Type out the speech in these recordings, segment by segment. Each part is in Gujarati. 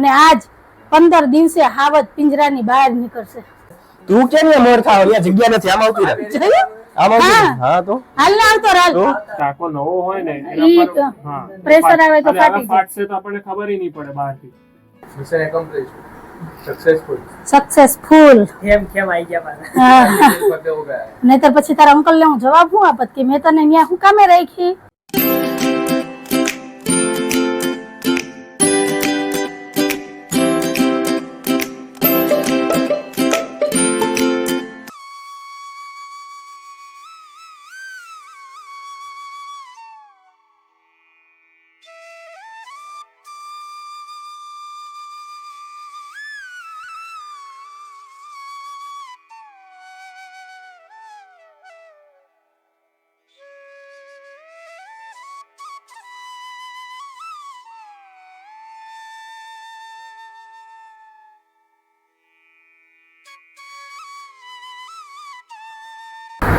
અને આજ 15 દિવસે હાવત પિંજરાની બહાર નીકળશે. તું કેમ ને મોર થાવ? યા જગ્યા નથી, આમ આવતી રહે. આમ આવતી. હા તો હાલ ને આવતો રાલ. ટાકો નવો હોય ને એના પર હા પ્રેશર આવે તો ફાટી ફાટશે તો આપણને ખબર ય નહીં પડે બહારથી. Mission accomplish, successful. કેમ આવી ગયા હા. નહીતર પછી તારા અંકલ ને હું જવાબ શું આપત કે મેં તને અહીંયા શું કામે રાખી.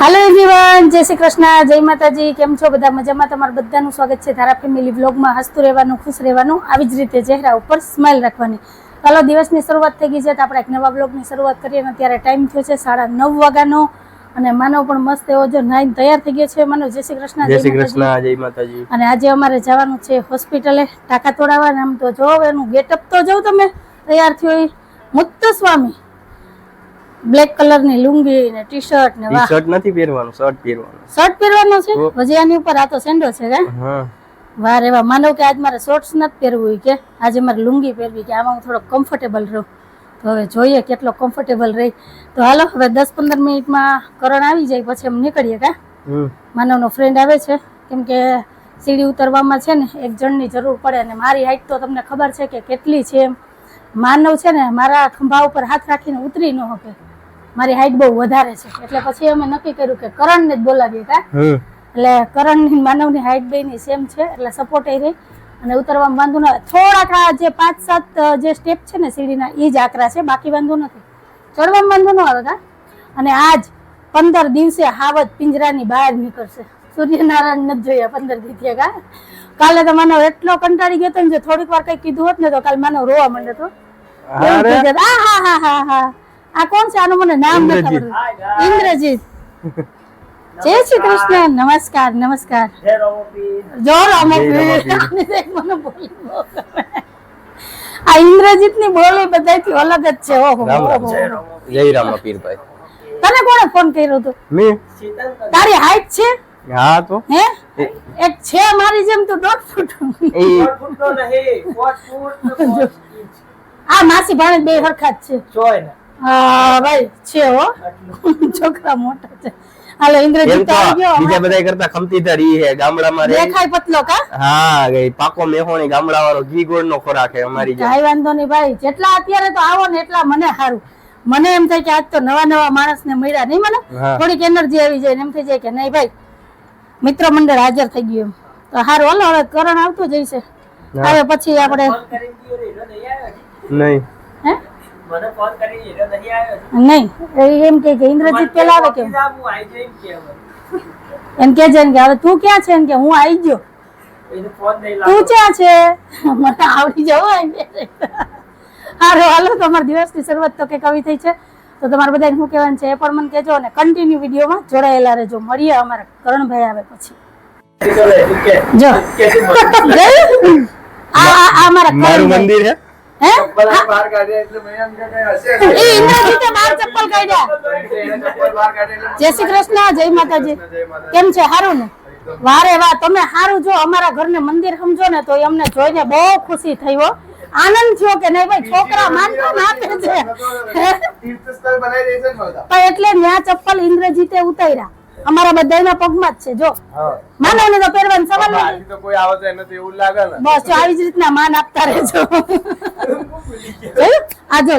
હેલો એવરીવન, જય શ્રી કૃષ્ણ, જય માતાજી. કેમ છો બધા? મજામાં? તમારું બધાનું સ્વાગત છે ધારા ફેમિલી વ્લોગમાં. હસતું રહેવાનું, ખુશ રહેવાનું, આવી જ રીતે ચહેરા ઉપર સ્માઇલ રાખવાની. ચાલો, દિવસની શરૂઆત થઈ ગઈ છે તો આપણે એક નવા વ્લોગની શરૂઆત કરીએ. અને ત્યારે ટાઈમ થયો છે 9:30 વાગ્યાનો અને માનવ પણ મસ્ત એવો જો નાઈને તૈયાર થઈ ગયો છે. માનવ, જય શ્રી કૃષ્ણ. જય શ્રી કૃષ્ણ, જય માતાજી. અને આજે અમારે જવાનું છે હોસ્પિટલે ટાંકા તોડાવવા. આમ તો જો એનું ગેટઅપ તો જો તમે તૈયાર થયો મુત્તસ્વામી, બ્લેક કલર ની લુંગી ને ટી શર્ટ ને વાહ. શર્ટ નથી પહેરવાનું, શર્ટ પહેરવાનું. શર્ટ પહેરવાનો છે હજી આની ઉપર? આ તો સેન્ડો છે કે? હા. વાહ રે વાહ. માનવ કે આજ મારે શોર્ટ્સ નથી પહેરવું કે આજે મારે લુંગી પહેરવી, કે આમાં હું થોડો કમ્ફર્ટેબલ રહું. તો હવે જોઈએ કેટલો કમ્ફર્ટેબલ રહી. તો હાલો, હવે 10-15 મિનિટમાં કરણ આવી જાય પછી અમે નીકળીએ. કા માનવનો ફ્રેન્ડ આવે છે, કેમ કે સીડી ઉતરવામાં છે ને એક જણની જરૂર પડે. અને મારી હાઈટ તો તમને ખબર છે કે કેટલી છે. માનવ છે ને મારા ખંભા ઉપર હાથ રાખીને ઉતરી ન શકે, મારી હાઈટ બહુ વધારે છે. એટલે પછી અમે નક્કી કર્યું કે કરણને જ બોલાવીએ. કા એટલે કરણ ની માનવની હાઈટ બે ની સેમ છે એટલે સપોર્ટ એ રહી. અને ઉતરવામાં વાંધો ન આવે. થોડાક જે 5-7 જે સ્ટેપ છે ને સીડીના એ જ આકરા છે, બાકી વાંધો નથી. ચડવામાં વાંધો ન આવે. કા અને આજ 15 દિવસે હાવત પિંજરાની બહાર નીકળશે. સૂર્યનારાયણ નથી જોયા 15 દિવસે. કા કાલે તો માનવ એટલો કંટાળી ગયો હતો ને, જો થોડીક વાર કઈ કીધું હોત ને તો કાલે માનવ રોવા માંડ્યો હતો. આ કોણ છે? આનું મને નામ નથી ખબર. ઇન્દ્રજીત. જય શ્રી કૃષ્ણ. નમસ્કાર. નમસ્કાર. જો આ ઇન્દ્રજીત ની બોલી બધાથી અલગ જ છે. ઓહો, જય રામપીરભાઈ. તને કોણે ફોન કર્યો હતો? મેં. તારી હાઈટ છે? હા તો હે એક છે મારી જેમ. તું 1.5 ફૂટ. આ માસી ભાણે બે હરખા જ છે. હા ભાઈ છે હો, છોકરા મોટા છે. હાલો, ઇન્દ્રજીત તો આવી ગયો. બીજા બધા કરતા ખમતી તરી હે ગામડામાં રે. દેખાય પતલો. કા હા, ગઈ પાકો મેહોણી ગામડા વાળો ઘી ગોળ નો ખોરાક હે અમારી. કાઈ વાંધો નહીં ભાઈ, જેટલા અત્યારે તો આવો ને એટલા મને સારું. મને એમ થાય કે આજ તો નવા માણસ ને મળ્યા નહીં, મને થોડીક એનર્જી આવી જાય ને એમ થઈ જાય કે નહીં ભાઈ મિત્ર મંડળ હાજર થઈ ગયું. તો સારું, હાલો હવે કરણ આવતો જઈશે. હવે પછી આપણે નહીં હે નહીં એમ કે ઇન્દ્રજીત પેલા આવે કે એમ કે છે કે હવે તું ક્યાં છે કે હું આવી ગયો. તું ક્યાં છે? મને આવડી જવું. હારો, હાલો, તમારા દિવસની શરૂઆત તો કંઈક આવી થઈ છે. તો તમારે બધાને શું કહેવાનું છે એ પણ મને કહેજો અને કન્ટિન્યુ વિડીયોમાં જોડાયેલા રહેજો. મળીએ અમારા કરણભાઈ આવે પછી. જો આ મારા મારું મંદિર હે. જય શ્રી કૃષ્ણ, જય માતાજી. કેમ છે? સારું ને? વારે વાહ, તમે સારું. જો અમારા ઘરને મંદિર સમજો ને તો અમને જોઈને બહુ ખુશી થઈ હો, આનંદ થયો કે નહીં ભાઈ છોકરા માનતા આપે છે. પણ એટલે ત્યાં ચપ્પલ ઇન્દ્રજીતે ઉતાર્યા અમારા બધાના પગમાં જ છે. જો માનવ ને તો પહેરવાનું સવાલ નથી. બસ આવી જ રીતના માન આપતા રહેજો. આ જો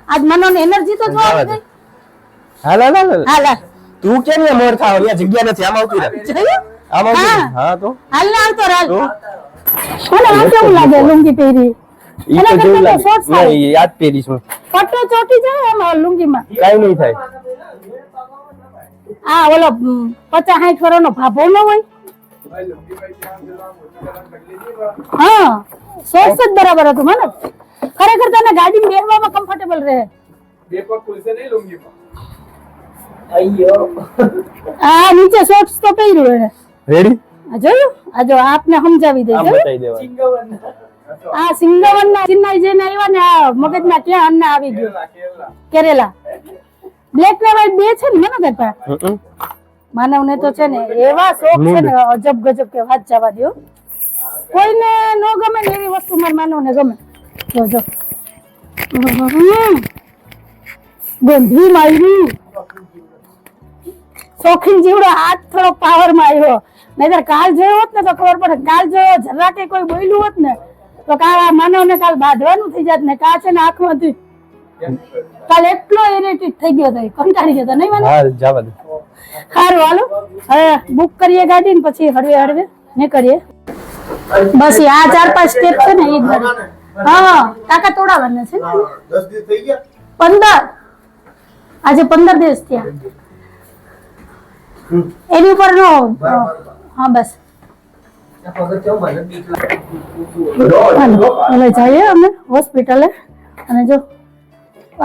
આજ માનવ ની એનર્જી તો જોવા ગઈ. હાલ હાલ હાલ હાલ હાલ. તું કેમ ને મોર થાવ? યા જગ્યા નથી, આમ આવતી રહે. આમ આવતી. હા તો હાલ ને આવતો રાલ. કોને આ કેવું લાગે લુંગી પહેરી? ઈ તો જેવું લાગે. નહીં, યાદ પહેરીશું. પટ્ટો ચોટી જાય એમાં લુંગીમાં. કાઈ નહીં થાય. આ ઓલો 50-60 વર્ષનો ભાભો ન હોય? હા, સોસ જ બરાબર હતું મને. ખરેખર તને ગાડીમાં બેસવામાં કમ્ફર્ટેબલ રહે. બે પગ ખુલશે નહીં લુંગીમાં. આ નીચે શોર્ટ્સ તો પહેર્યું એને. રેડી આ જોયું? આ જો આપને સમજાવી દે. આમ જોયું? બતાવી દેવાનું. આ સિંગવનના ચિન્નાઈ જઈને આવ્યા ને આ મગજમાં ક્યાં અન્ના આવી ગયું. કેરલા. કેરેલા બ્લેક ને વ્હાઈટ બે છે ને મને કહેતા માનવ ને તો છે ને એવા શોખ છે ને અજબ ગજબ કે વાત જવા દો. કોઈને નો ગમે ને એવી વસ્તુ મારા માનવ ને ગમે. જો જો ગંધી માર્યું શોખીન જીવડો હાથ થોડો પાવર માં આવ્યો. નહીતર કાલ જોયો હોત ને તો ખબર પડે. કાલ જોયો જરા કે કોઈ બોલ્યું હોત ને તો કાલ આ માનવ ને કાલ બાંધવાનું થઈ જાત ને કા છે ને આંખમાંથી કાલ એટલો ઇરિટેટ થઈ ગયો તો કંટાળી ગયો તો નહીં માનો. હા જવા દે. સારું હાલો હવે બુક કરીએ ગાડી ને પછી હળવે હળવે નીકળીએ. બસ આ 4-5 સ્ટેપ છે ને એ ગાડી. હા ટાકા તોડાવવાના છે ને 10 દિવસ થઈ ગયા 15 આજે 15 દિવસ થયા એની ઉપર નો હા બસ હાલો જઈએ અમે હોસ્પિટલે. અને જો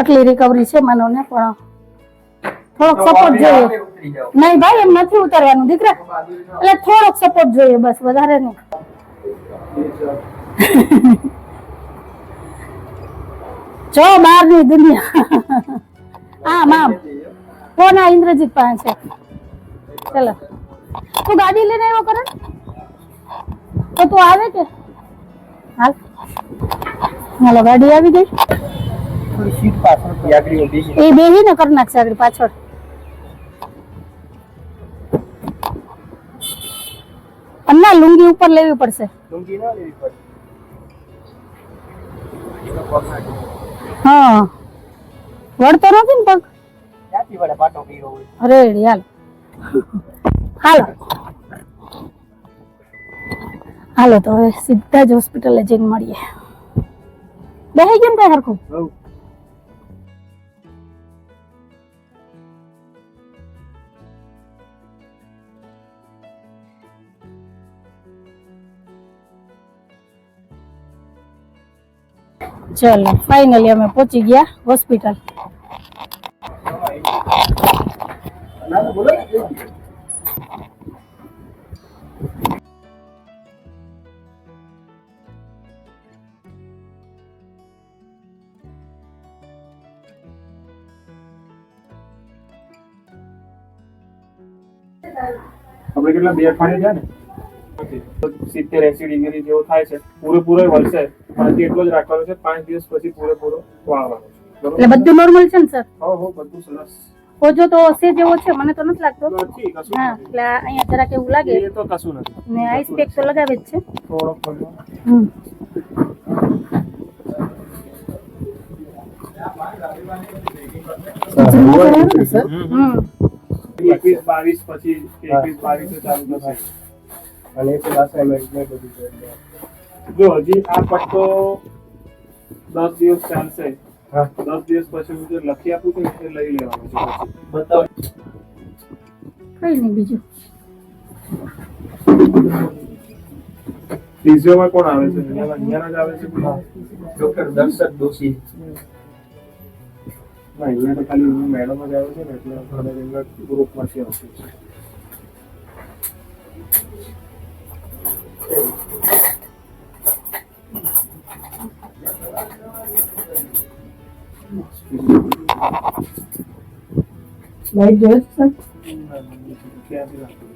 આટલી રિકવરી છે માનવને પણ થોડોક સપોર્ટ જોઈએ. નહીં ભાઈ એમ નથી ઉતારવાનું દીકરા એટલે થોડોક સપોર્ટ જોઈએ બસ વધારે નહીં. જો બહારની દુનિયા આમ આમ ફોન આ ઇન્દ્રજીત પાસે છે. ચલો તું ગાડી લઈને આવ્યો કરે તો તું આવે કે હાલ હાલો ગાડી આવી ગઈ. થોડી સીટ પાછળ યાત્રીઓ બેસી એ બેહી ને કરી નાખશે આગળ પાછળ. અન્ના લુંગી ઉપર લેવી પડશે. લુંગી ના લેવી પડે. હા વળતો નથી ને પગ. ક્યાંથી વડે પાટો પીરો હોય. રેડી હાલો હાલો હાલો તો હવે સીધા જ હોસ્પિટલે જઈને મળીએ. બેહી કેમ કઈ હરખું ચલો ફાઇનલી અમે પહોંચી ગયા હોસ્પિટલ. આપણે કેટલા 2 અઠવાડિયા થયા ને 70-80 ડિગ્રી જેવો થાય છે. પૂરેપૂરો વળશે પણ હજી એટલો જ રાખવાનો છે. 5 દિવસ પછી પૂરેપૂરો વાળવાનો છે. એટલે બધું નોર્મલ છે ને સર? હો બધું સરસ. ઓજો તો હશે જેવો છે મને તો નથી લાગતો. નથી કશું હા નથી. એટલે અહીંયા જરાક એવું લાગે એ તો કશું નથી. ને આઈસ પેક તો લગાવે જ છે. થોડોક થોડો હમ હમ 21-22 પછી 21-22 ચાલુ થશે. અને એ અસાઇનમેન્ટ ને બધું છે. જો હજી આ પટ્ટો 10 દિવસ ચાલશે. હા 10 દિવસ પછી હું જે લખી આપું છું એ લઈ લેવાનું છે. પછી બતાવ. કઈ નહીં બીજું. ફિઝિયોમાં કોણ આવે છે? અહીંયા જ આવે છે. ડોક્ટર દર્શક દોશી. ના અહીંયા તો ખાલી મેડમ જ આવે છે ને એટલે આપણે એમના ગ્રુપમાંથી આવશે. લાઈટ જોઈએ છે સર? ક્યાંથી રાખવું?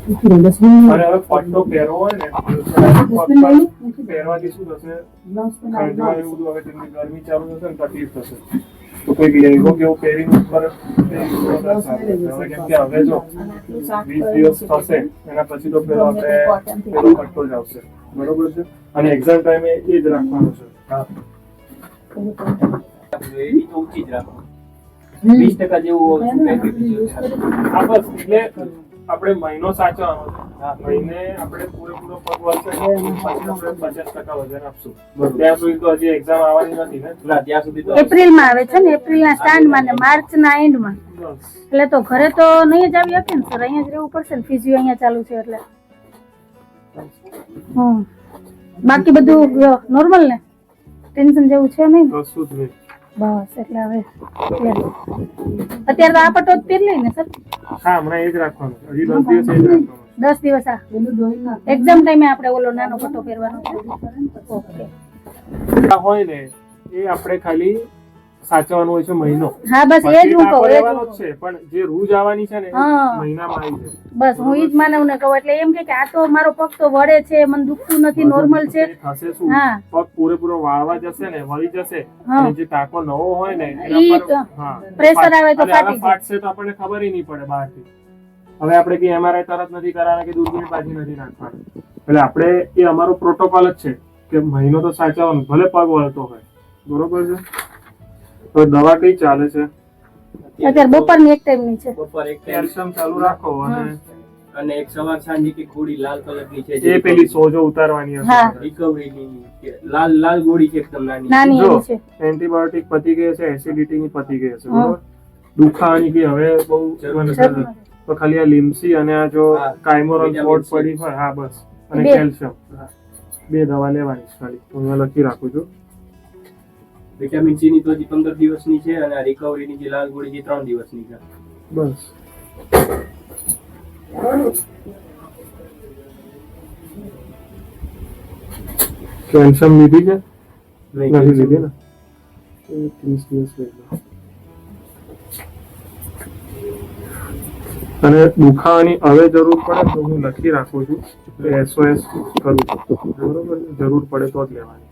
અને હવે પટ્ટો પહેરવો હોય ને પગ પહેરવાથી શું થશે, ખંજવાળ એવું બધું હવે તેમની ગરમી ચાલુ થશે ને તકલીફ થશે. તો કોઈ લેંગો કે એવું પહેરીને ઉપર વધારે સારું રહેશે. હવે કેમ કે હવે જો 20 દિવસ થશે એના પછી તો પેલો પટ્ટો જ આવશે, બરોબર છે. અને એક્ઝામ ટાઈમે એ જ રાખવાનું છે. એની તો ઊંચી જ રાખો 20% જેવું હા બસ એટલે આપણે મહિનો સાચવવાનો છે. મહિને આપણે પૂરેપૂરો પગ વળશે પછી આપણે 50% વજન આપશું. ત્યાં સુધી તો હજી એક્ઝામ આવવાની નથી ને. ના ત્યાં સુધી તો એપ્રિલમાં આવે છે ને, એપ્રિલના સ્ટાર્ટમાં ને માર્ચના એન્ડમાં. એટલે તો ઘરે તો નહીં જ આવી શકે ને સર, અહીંયા જ રહેવું પડશે ને, ફિઝિયો અહીંયા ચાલુ છે એટલે. બાકી બધું નોર્મલ ને, ટેન્શન જેવું છે નહીં ને? કશું જ નહીં. બસ એટલે હવે અત્યારે તો આ પટ્ટો જ પહેરી લઈ ને સર. હા હમણાં એ જ રાખવાનું, હજી 10 દિવસ એ જ રાખવાનું. 10 દિવસ આ એક્ઝામ ટાઈમે આપણે ઓલો નાનો પટ્ટો પહેરવાનો છે. ઓકે હોય ને એ આપણે ખાલી સાચવવાનું હોય છે મહિનો. હા બસ એ જ હું કહું, એ જ લેવાનો હું જ છે. પણ જે રૂજ આવવાની છે ને એ હા. મહિનામાં આવી જાય. બસ હું ઈ જ માનવને કહું. એટલે એમ કે આ તો મારો પગ તો વળે છે, મને દુખતું નથી, નોર્મલ છે. થશે શું, હા. પગ પૂરેપૂરો વાળવા જશે ને, વળી જશે. હા. અને જે ટાંકો નવો હોય ને ઈ એના પર હા પ્રેશર આવે તો અને આવા ફાટી જાય. ફાટશે તો આપણને ખબર ય નહીં પડે બહારથી. હવે આપણે કે MRI તરત નથી કરાવવાના કે દૂરબીન પાછી નથી નાખવાની. એટલે આપણે એ અમારો પ્રોટોકોલ જ છે કે મહિનો તો સાચવવાનું, ભલે પગ વળતો હોય, બરોબર છે. તો દવા કઈ ચાલે છે અત્યારે બપોરની એક ટાઈમની છે. બપોર એક time કેલ્શિયમ ચાલુ રાખો અને એક સવાર સાંજે કે ગોળી લાલ કલરની છે એ પેલી સોજો ઉતારવાની હા. હશે. રિકવરીની લાલ લાલ ગોળી છે એકદમ નાની નાની જો એવી છે. એન્ટીબાયોટિક પતી ગઈ છે, એસિડિટી ની પતી ગઈ છે, હા. બરોબર. દુખાવાની કે હવે બહુ જરૂર જરૂર નથી. તો ખાલી આ લિમ્સી અને આ જો હા. કાયમોરલ વિટામિન પોટ C. પડી હોય હા બસ અને બે. કેલ્શિયમ 2 દવા લેવાની છે ખાલી. હું અહીંયા લખી રાખું છું. વિટામિન સી ની તો હજી 15 દિવસની છે અને આ રિકવરીની જે લાલ ગોળી છે 3 દિવસની છે. બસ કેલ્શિયમ લીધી છે નથી લીધી ને? 30 દિવસ લઈ લો. અને દુખાવાની હવે જરૂર પડે તો હું લખી રાખું છું, SOS કરું છું, બરોબર. જરૂર પડે તો જ લેવાની.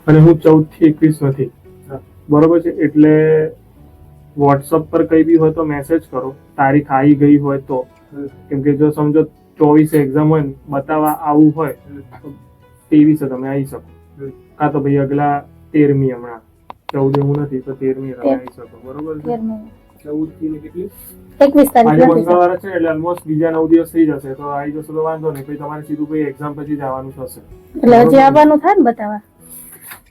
અને હું 14 થી 21 નથી, બરોબર છે. એટલે વોટ્સઅપ પર કઈ બી હોય તો મેસેજ કરો, તારીખ આવી ગઈ હોય તો. કેમ કે જો સમજો 24 એક્ઝામ હોય ને બતાવવા આવું હોય તો 23 તમે આવી શકો, કાં તો ભાઈ અગલા 13મી હમણાં 14 એવું નથી તો 13મી તમે આવી શકો, બરોબર છે. 14 થી ને કેટલી 21 તારીખ આજે નથી સર. મંગળવાર છે એટલે ઓલમોસ્ટ બીજા 9 દિવસ થઈ જશે. તો આવી જશે તો વાંધો નહીં, પછી તમારે સીધું ભાઈ એક્ઝામ પછી જવાનું થશે. એટલે હજી આવવાનું થાય ને બતાવવા.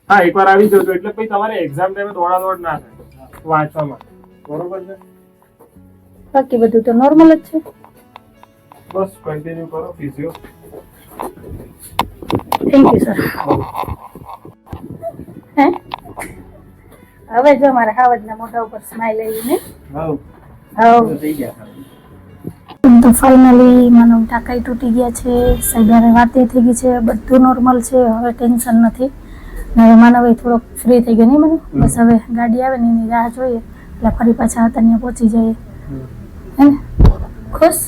હા એકવાર આવી જજો એટલે પછી તમારે એક્ઝામ ટાઈમે દોડાદોડ ના થાય વાંચવામાં, બરોબર છે. બાકી બધું તો નોર્મલ જ છે. બસ કન્ટિન્યુ કરો ફિઝિયો. Thank you sir. હે હવે જો મારા હાવજના મોઢા ઉપર સ્માઈલ આવી ને. હાઉ હા થઈ ગયા. તો ફાઇનલી મને ટાંકાઈ તૂટી ગયા છે, સાહેબ વાતે થઈ ગઈ છે, બધું નોર્મલ છે. હવે ટેન્શન નથી ને. હવે માનવ થોડોક ફ્રી થઈ ગયો નહીં મને. બસ હવે ગાડી આવે ને એની રાહ જોઈએ એટલે ફરી પાછા હતા ત્યાં પહોંચી જઈએ. હે ને ખુશ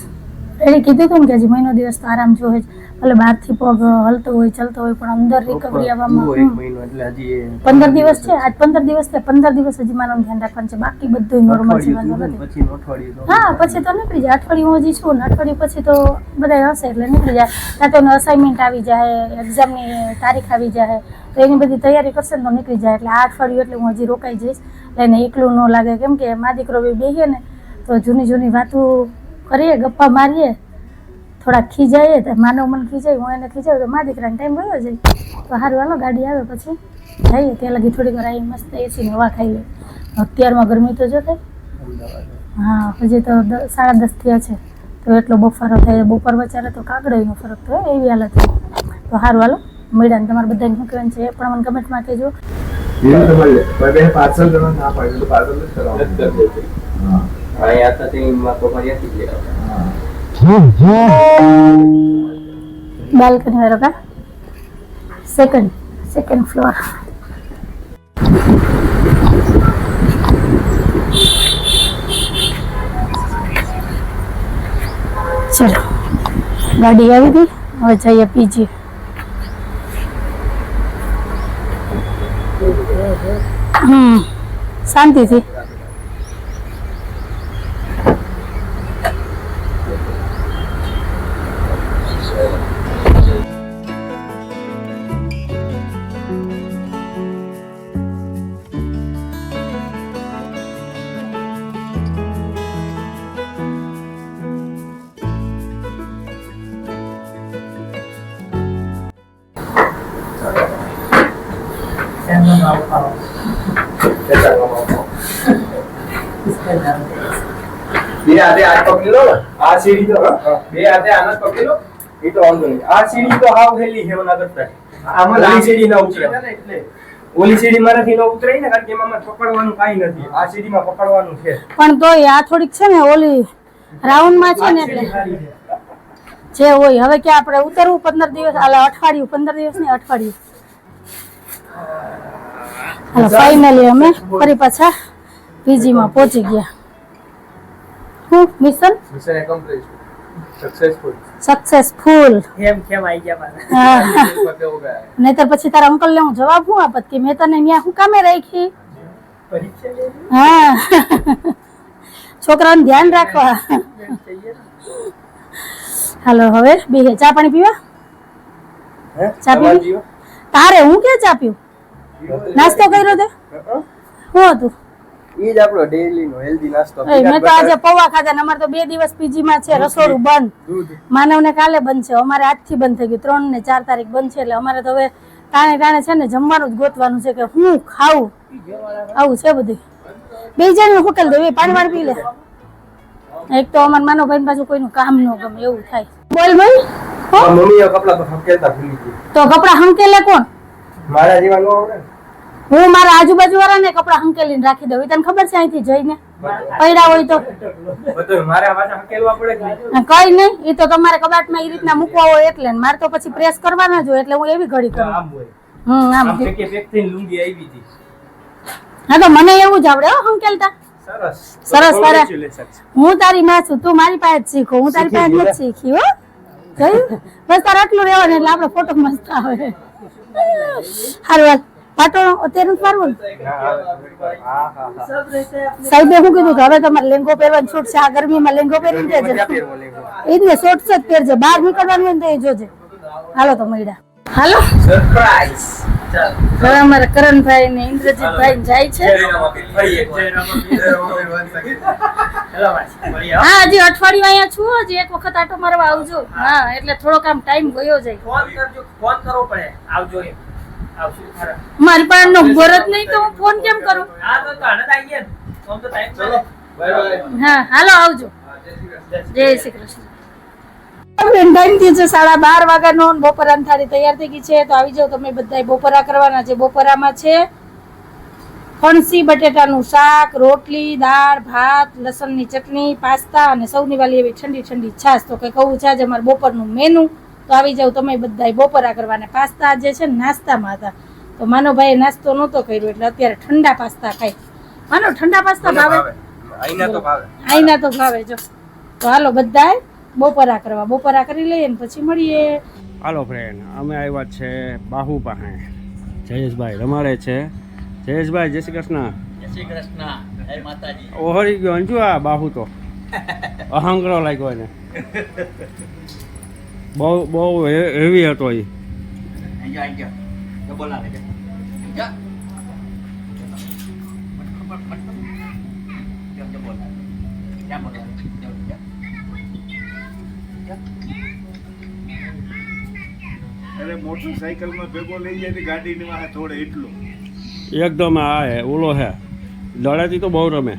રેડી કીધું હતું ને કે હજી મહિનો દિવસ તો આરામ જોઈએ જ. ભલે બહારથી પગ હલતો હોય ચાલતો હોય પણ અંદર રિકવરી આવવામાં એક મહિનો એટલે હજી 15 દિવસ છે. આજ 15 દિવસ છે, 15 દિવસ હજી માનવ ધ્યાન રાખવાનું છે. બાકી બધું નોર્મલ છે, વાંધો નથી. પછી અઠવાડિયું હા પછી તો નીકળી જાય. અઠવાડિયું હું હજી છું ને, અઠવાડિયું પછી તો બધા હશે એટલે નીકળી જાય. ત્યાં તો અસાઇનમેન્ટ આવી જાય, એક્ઝામની તારીખ આવી જાય તો એની બધી તૈયારી કરશે ને તો નીકળી જાય. એટલે આ અઠવાડિયું એટલે હું હજી રોકાઈ જઈશ એટલે એને એકલું ન લાગે. કેમ કે મા દીકરો બી બેસીએ ને તો જૂની જૂની વાતો કરીએ, ગપ્પા મારીએ, થોડાક ખીજાઈએ તો માનવ મન ખીજાય, હું એને ખીજાવું તો મા દીકરાને ટાઈમ વયો જાય. તો સારું હાલો ગાડી આવે પછી જઈએ. ત્યાં લગી થોડીક વાર આવી મસ્ત એસીની હવા ખાઈ લે. અત્યારમાં ગરમી તો જો થાય. હા હજી તો 10:30 થયા છે તો એટલો બફારો થાય. બપોર વચારે તો કાગડોનો ફરક થાય એવી હાલત થાય. તો સારું હાલો મળ્યા ને તમારે બધાને શું કહેવાનું છે એ પણ મને કમેન્ટમાં કહેજો. પાર્સલ કરવા ના પાડે તો પાર્સલ જ કરાવો. અહીંયા હતા તે માતો કર્યાથી જ લેવા. બાલ્કની વાળો કા સેકન્ડ ફ્લોર. ચલો ગાડી આવી ગઈ, હવે જઈએ પીજી. શાંતિથી. બે હાથે આ પકડી લો ને, આ સીડી તો બે હાથે આને પકડી લો, એ તો વાંધો નહીં. આ સીડી તો હાવ હેલી છે ના કરતા. આમાં ઓલી સીડી ના ઉતરે એટલે ઓલી સીડી મારાથી ન ઉતરે ને, કારણ કે એમાં પકડવાનું કાઈ નથી. આ સીડીમાં પકડવાનું છે. પણ તોય આ થોડીક છે ને ઓલી રાઉન્ડ માં છે ને, એટલે જે હોય. હવે કે આપણે ઉતરવું 15 દિવસ, હાલ અઠવાડિયું, 15 દિવસ નહીં અઠવાડિયું. હાલો ફાઇનલી અમે ફરી પાછા પીજી માં પહોંચી ગયા. હું મિશન accomplished. Successful. સક્સેસફુલ. કેમ આવી ગયા હા. પતે હો ગયા. નહીતર પછી તારા અંકલ ને હું જવાબ શું આપત કે મેં તને ત્યાં શું કામે રાખી. હા છોકરાઓને ધ્યાન રાખવા. હાલો હવે બે ચા પાણી પીવા. ચા પીવી તારે? હું ક્યાં ચા પીવું? નાસ્તો કર્યો તે શું હતું? એ જ આપણો ડેઈલી નો હેલ્ધી નાસ્તો. મેં તો આજે પૌવા ખાધા ને અમારે તો 2 દિવસ પીજી માં છે, રસોડું બંધ. માનવ ને કાલે બંધ છે, અમારે આજથી બંધ થઈ ગયું. 3 ને 4 તારીખ બંધ છે, એટલે અમારે તો હવે ટાણે છે ને જમવાનું જ ગોતવાનું છે કે હું ખાવું. આવું છે બધું. બે જણ હોટલ દે, પાણી વાળી પી લે. એક તો અમારા માનવ ભાઈ પાછું કોઈનું કામ ન ગમે એવું થાય. બોલ બોલ. મમ્મીએ કપડા તો હકેલતા ભૂલી ગઈ. તો કપડા હંકેલે કોણ? મારા જેવા ન આવડે. હું મારા આજુબાજુ વાળાને કપડા હંકેલીને રાખી દઉં. તને ખબર છે અહીંથી જઈને પડ્યા હોય તો બધું મારા પાછા હકેલવા પડે કે કઈ નહીં. એ તો તમારે કબાટમાં એ રીતના મૂકવા હોય એટલે. મારે તો પછી પ્રેસ કરવાના જ હોય, એટલે હું એવી ઘડી કરું. આમ હોય. આમ આમ પેકે પેક થઈને લુંગી આવી હતી. હા તો મને એવું જ આવડે હો હંકેલતા. સરસ સરસ. Congratulations. હું તારી માં છું, તું મારી પાસે જ શીખો. હું તારી પાસે નથી શીખી હો. જોયું? બસ તારે આટલું રહેવાનું એટલે આપણો ફોટો મસ્ત આવે. હારું પાટો અત્યારે મારવું ને. હા હા હા. સાહેબે શું કીધું કે હવે તમારે લેંગો પહેરવાની છૂટ છે. આ ગરમીમાં લેંગો પહેરીને જજે. એ જ ને શોર્ટ જ પહેરજે. બહાર નીકળવાનું હોય ને તો એ જોજે. હાલો તો મળ્યા. હાલો સરપ્રાઈઝ. હવે અમારા કરણભાઈ ને ઇન્દ્રજીતભાઈ જાય છે. હા હજી અઠવાડિયું અહીંયા છું. હજી એક વખત આટો મારવા આવજો. હા એટલે થોડોક આમ ટાઈમ ગયો જાય. ફોન કરવો પડે, આવજો એમ. આવજો ખરા. મારી પાસે નંબર જ નહીં તો હું ફોન કેમ કરું? હા તો આનંદ આવી ગયા ને. આમ તો ટાઈમ ચલો બાય બાય. હા હાલો આવજો. જય શ્રી કૃષ્ણ. જય શ્રી કૃષ્ણ. ટાઈમ થી છે 12:30 વાગ્યાનો. બપોરાની થાળી તૈયાર થઈ ગઈ છે, તો આવી જાવ તમે બધા. બપોરા કરવાના છે. બપોરામાં છે ફણસી બટેટાનું શાક, રોટલી, દાળ, ભાત, લસણની ચટણી, પાસ્તા અને સૌની વાલી એવી ઠંડી ઠંડી છાશ. તો કંઈક આવું છે આજે અમારું બપોરનું મેનુ. તો આવી જાવ તમે બધા બપોરા કરવાના. પાસ્તા જે છે ને નાસ્તામાં હતા, તો માનવભાઈએ નાસ્તો નહોતો કર્યો એટલે અત્યારે ઠંડા પાસ્તા ખાય. માનો ઠંડા પાસ્તા ભાવે? આઈના તો ભાવે. આઈના તો ભાવે. જો તો હાલો બધા બપોરા કરવા. બપોરા કરી લઈએ ને પછી મળીએ. હાલો ફ્રેન્ડ, અમે આવ્યા છે બાહુ પાસે. જયેશભાઈ રમાડે છે. જયેશભાઈ જય શ્રી કૃષ્ણ. જય શ્રી કૃષ્ણ. જય માતાજી. ઓહરી ગયો અંજુ આ બાહુ તો અહંકરો લાગ્યો એને. બહુ હેવી હતો એ. અરે મોટરસાઇકલમાં ભેગો લઈ જાય ગાડીની વાહે થોડે એટલું. એકદમ આ હે ઓલો હે દડાથી તો બહુ રમે.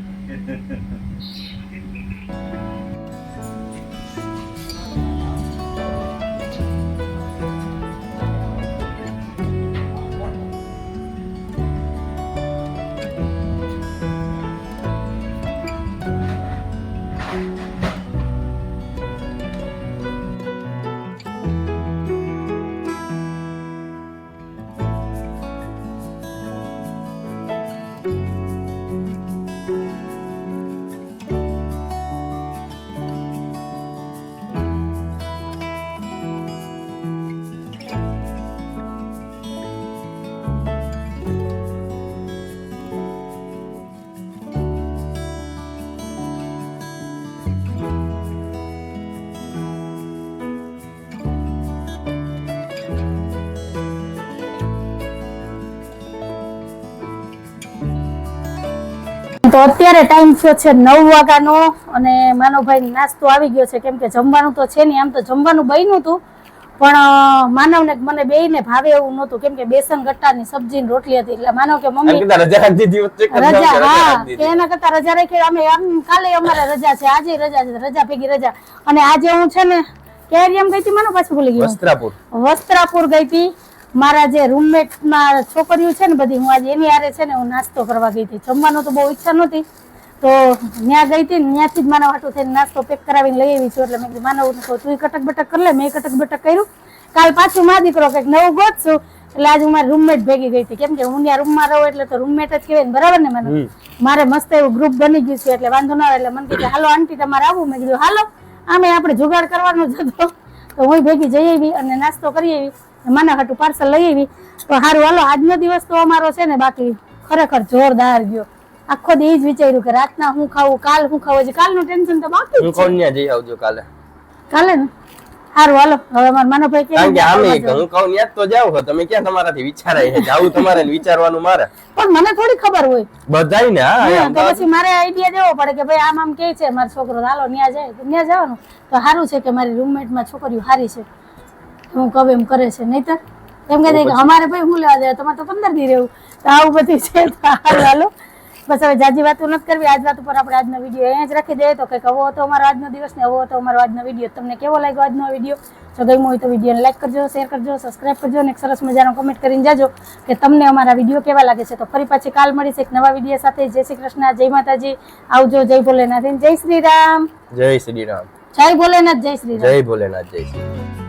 તો અત્યારે ટાઈમ થયો છે 9 વાગ્યાનો અને માનવભાઈ નાસ્તો આવી ગયો છે, કેમ કે જમવાનું તો છે નહીં. આમ તો જમવાનું બન્યું હતું પણ માનવ ને મને બેયને ભાવે એવું નહોતું, કેમ કે બેસન ગટ્ટાની સબ્જી ને રોટલી હતી. એટલે માનવ કે મમ્મી રજા, હા કે એના કરતા રજા રાખી. અમે આમ કાલે અમારે રજા છે, આજે રજા છે, રજા ભેગી રજા. અને આજે હું છે ને કે એરિયામાં ગઈ હતી, માનો પાછું ભૂલી ગઈ, વસ્ત્રાપુર ગઈ હતી. મારા જે રૂમમેટ માં છોકરીઓ છે ને બધી, હું આજે એની હારે છે ને હું નાસ્તો કરવા ગઈ હતી. જમવાનું તો બહુ ઈચ્છા નહોતી, તો ત્યાં ગઈ હતી ને ત્યાંથી જ માનવ હાટું થઈને નાસ્તો પેક કરાવીને લઈ આવી છું. એટલે મેં કીધું માનવ તું કટક બટક કરી લે, મેં કટક બટક કર્યું. કાલ પાછું મા દીકરો કંઈક નવું ગોતશું, એટલે આજે હું મારી રૂમમેટ ભેગી ગઈ હતી, કેમ કે હું ત્યાં રૂમમાં રહું એટલે તો રૂમમેટ જ કહેવાય ને, બરાબર ને. મને મારે મસ્ત એવું ગ્રુપ બની ગયું છે એટલે વાંધો ના આવે. એટલે મને કીધું હાલો આંટી તમારે આવું, મેં કીધું હાલો. આમે આપણે જુગાડ કરવાનો જ હતો, તો હું ભેગી જઈ આવી અને નાસ્તો કરી આવી, માના હાટું પાર્સલ લઈ આવી. તો સારું હાલો, આજનો દિવસ તો અમારો છે ને બાકી ખરેખર જોરદાર ગયો. આખો દી જ વિચાર્યું કે રાતના હું ખાવું, કાલ હું ખાવું, કાલનું ટેન્શન તો બાકી જ છે. જઈ આવજો કાલે ને સારું હાલો. હવે મારા માનવભાઈ કે હું કહું ન્યા તો જાવ છો તમે, ક્યાં તમારાથી વિચારાય છે જાવું તમારે વિચારવાનું મારે, પણ મને થોડી ખબર હોય બધાય ને. હા તો પછી મારે આઈડિયા દેવો પડે કે ભાઈ આમ આમ કે છે મારો છોકરો, હાલો ન્યા જાય તો ન્યા જવાનું. તો સારું છે કે મારી રૂમમેટ માં છોકરીઓ સારી છે, હું કહું એમ કરે છે. નહીતર એમ કહે કે અમારે ભાઈ હું લેવા દે, તમારે તો 15 દી રહેવું. તો આવું બધું છે. હાલો બસ હવે જાજી વાતો નથી કરવી. આજ વાત ઉપર આપણે આજનો વિડીયો અહીંયા જ રાખી દઈએ. તો કંઈક આવો હતો અમારો આજનો દિવસ ને આવો હતો અમારો આજનો વિડીયો. તમને કેવો લાગ્યો આજનો વિડીયો? જો ગમ્યો હોય તો વિડીયોને લાઈક કરજો, શેર કરજો, સબસ્ક્રાઈબ કરજો અને એક સરસ મજાનો કમેન્ટ કરીને જાજો કે તમને અમારા વિડીયો કેવા લાગે છે. તો ફરી પાછી કાલ મળીશ એક નવા વિડીયો સાથે. જય શ્રી કૃષ્ણ, જય માતાજી, આવજો, જય ભોલેનાથ, જય શ્રી રામ. જય શ્રી રામ, જય ભોલેનાથ, જય શ્રી રામ, જય ભોલેનાથ, જય શ્રી રામ.